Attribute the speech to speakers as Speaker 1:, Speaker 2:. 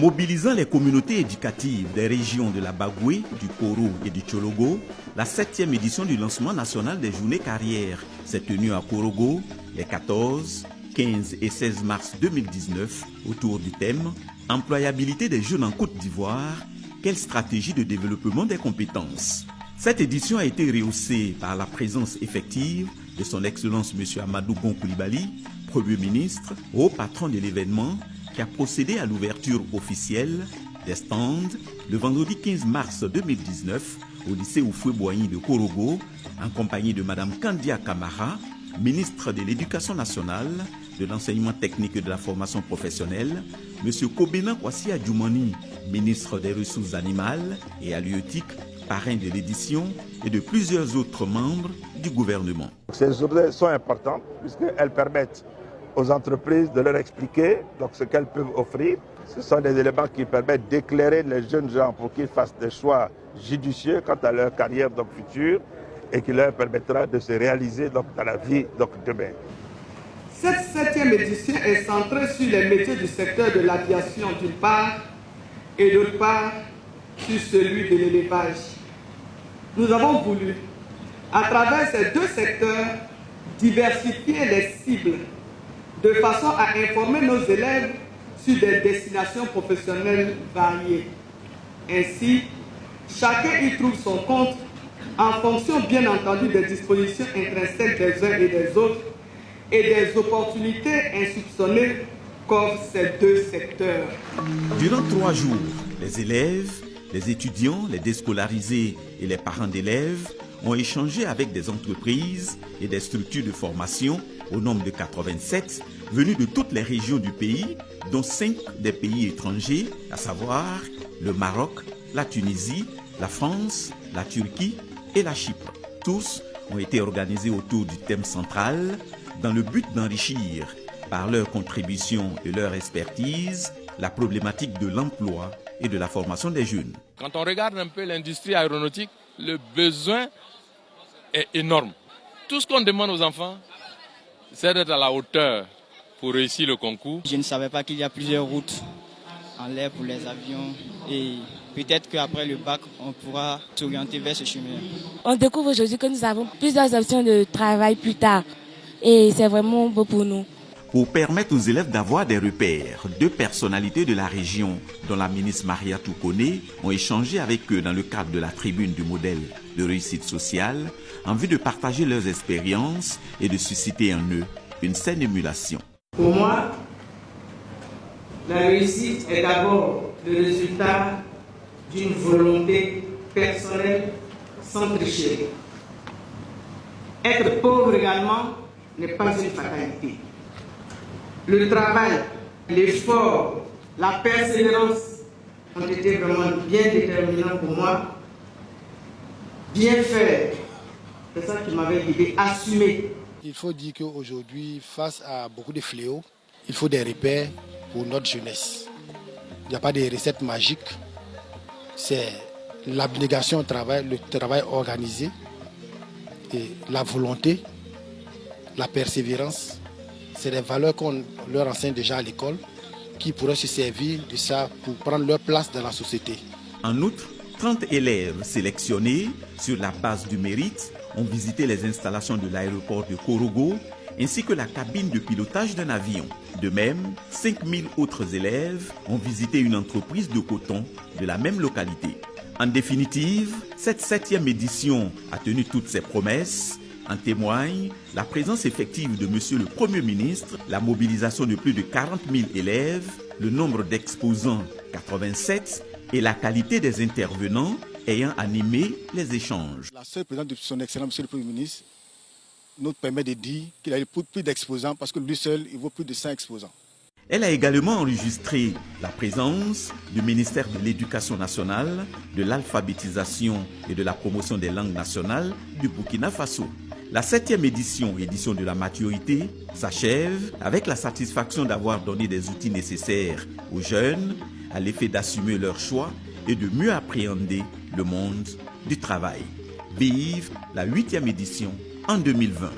Speaker 1: Mobilisant les communautés éducatives des régions de la Bagoué, du Koro et du Tchologo, la 7e édition du lancement national des journées carrières s'est tenue à Korogo les 14, 15 et 16 mars 2019 autour du thème « Employabilité des jeunes en Côte d'Ivoire, quelle stratégie de développement des compétences ?» Cette édition a été rehaussée par la présence effective de son Excellence M. Amadou Gon Coulibaly, Premier ministre, haut patron de l'événement, qui a procédé à l'ouverture officielle des stands le vendredi 15 mars 2019 au lycée Oufoué-Boigny de Korogo, en compagnie de Mme Kandia Kamara, ministre de l'Éducation nationale, de l'enseignement technique et de la formation professionnelle, M. Kobena Kwasi Adjoumani, ministre des Ressources animales et halieutiques, parrain de l'édition, et de plusieurs autres membres du gouvernement.
Speaker 2: Ces journées sont importantes puisqu'elles permettent aux entreprises de leur expliquer ce qu'elles peuvent offrir. Ce sont des éléments qui permettent d'éclairer les jeunes gens pour qu'ils fassent des choix judicieux quant à leur carrière future et qui leur permettra de se réaliser dans la vie demain.
Speaker 3: Cette 7e édition est centrée sur les métiers du secteur de l'aviation d'une part et d'autre part sur celui de l'élevage. Nous avons voulu, à travers ces deux secteurs, diversifier les cibles de façon à informer nos élèves sur des destinations professionnelles variées. Ainsi, chacun y trouve son compte en fonction bien entendu des dispositions intrinsèques des uns et des autres et des opportunités insoupçonnées qu'offrent ces deux secteurs.
Speaker 1: Durant 3 jours, les élèves, les étudiants, les déscolarisés et les parents d'élèves ont échangé avec des entreprises et des structures de formation au nombre de 87, venus de toutes les régions du pays, dont 5 des pays étrangers, à savoir le Maroc, la Tunisie, la France, la Turquie et la Chypre. Tous ont été organisés autour du thème central, dans le but d'enrichir, par leur contribution et leur expertise, la problématique de l'emploi et de la formation des jeunes.
Speaker 4: Quand on regarde un peu l'industrie aéronautique, le besoin est énorme. Tout ce qu'on demande aux enfants, c'est d'être à la hauteur pour réussir le concours.
Speaker 5: Je ne savais pas qu'il y a plusieurs routes en l'air pour les avions et peut-être qu'après le bac, on pourra s'orienter vers ce chemin.
Speaker 6: On découvre aujourd'hui que nous avons plusieurs options de travail plus tard et c'est vraiment beau pour nous.
Speaker 1: Pour permettre aux élèves d'avoir des repères, 2 personnalités de la région, dont la ministre Maria Toukone, ont échangé avec eux dans le cadre de la tribune du modèle de réussite sociale, en vue de partager leurs expériences et de susciter en eux une saine émulation.
Speaker 3: Pour moi, la réussite est d'abord le résultat d'une volonté personnelle sans tricher. Être pauvre également n'est pas une fatalité. Le travail, l'effort, la persévérance ont été vraiment bien déterminants pour moi. Bien faire, c'est ça qui m'avait guidé, assumer.
Speaker 7: Il faut dire qu'aujourd'hui, face à beaucoup de fléaux, il faut des repères pour notre jeunesse. Il n'y a pas de recettes magiques. C'est l'abnégation au travail, le travail organisé, et la volonté, la persévérance. C'est des valeurs qu'on leur enseigne déjà à l'école qui pourraient se servir de ça pour prendre leur place dans la société.
Speaker 1: En outre, 30 élèves sélectionnés sur la base du mérite ont visité les installations de l'aéroport de Korogo ainsi que la cabine de pilotage d'un avion. De même, 5000 autres élèves ont visité une entreprise de coton de la même localité. En définitive, cette 7e édition a tenu toutes ses promesses. En témoigne la présence effective de Monsieur le Premier ministre, la mobilisation de plus de 40 000 élèves, le nombre d'exposants 87 et la qualité des intervenants ayant animé les échanges.
Speaker 7: La seule présence de son Excellence Monsieur le Premier ministre nous permet de dire qu'il a eu plus d'exposants parce que lui seul, il vaut plus de 100 exposants.
Speaker 1: Elle a également enregistré la présence du ministère de l'Éducation nationale, de l'alphabétisation et de la promotion des langues nationales du Burkina Faso. La 7e édition de la maturité, s'achève avec la satisfaction d'avoir donné des outils nécessaires aux jeunes à l'effet d'assumer leurs choix et de mieux appréhender le monde du travail. Vive la 8e édition en 2020.